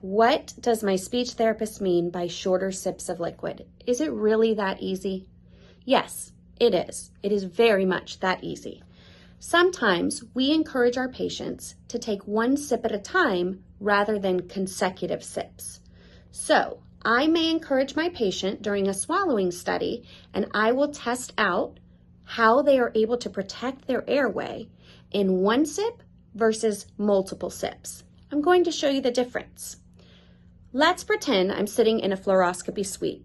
What does my speech therapist mean by shorter sips of liquid? Is it really that easy? Yes, it is. It is very much that easy. Sometimes we encourage our patients to take one sip at a time rather than consecutive sips. So I may encourage my patient during a swallowing study, and I will test out how they are able to protect their airway in one sip versus multiple sips. I'm going to show you the difference. Let's pretend I'm sitting in a fluoroscopy suite.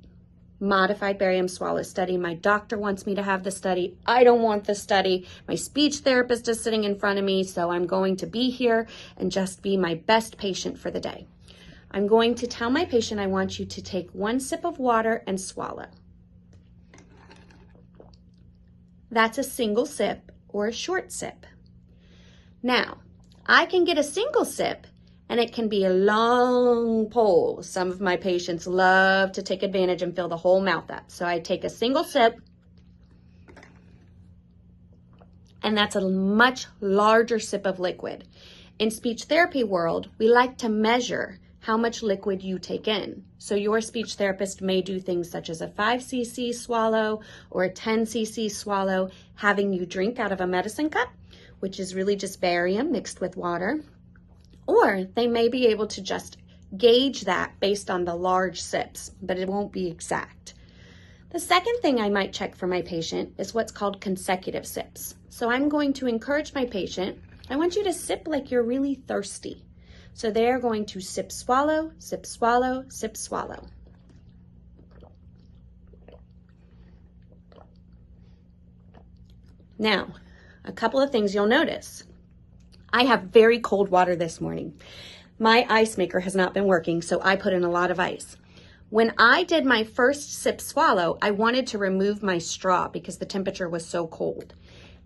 Modified barium swallow study. My doctor wants me to have the study. I don't want the study. My speech therapist is sitting in front of me, so I'm going to be here and just be my best patient for the day. I'm going to tell my patient I want you to take one sip of water and swallow. That's a single sip or a short sip. Now, I can get a single sip and it can be a long pull. Some of my patients love to take advantage and fill the whole mouth up. So I take a single sip, and that's a much larger sip of liquid. In speech therapy world, we like to measure how much liquid you take in. So your speech therapist may do things such as a 5 cc swallow or a 10 cc swallow, having you drink out of a medicine cup, which is really just barium mixed with water. Or they may be able to just gauge that based on the large sips, but it won't be exact. The second thing I might check for my patient is what's called consecutive sips. So I'm going to encourage my patient, I want you to sip like you're really thirsty. So they're going to sip, swallow, sip, swallow, sip, swallow. Now, a couple of things you'll notice. I have very cold water this morning. My ice maker has not been working, so I put in a lot of ice. When I did my first sip swallow, I wanted to remove my straw because the temperature was so cold.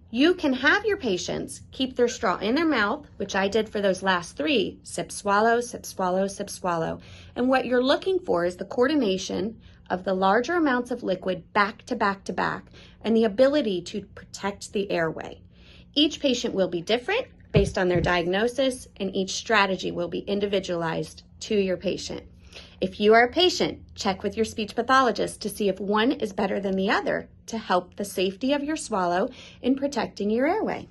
You can have your patients keep their straw in their mouth, which I did for those last 3, sip, swallow, sip, swallow, sip, swallow. And what you're looking for is the coordination of the larger amounts of liquid back to back to back and the ability to protect the airway. Each patient will be different based on their diagnosis, and each strategy will be individualized to your patient. If you are a patient, check with your speech pathologist to see if one is better than the other to help the safety of your swallow in protecting your airway.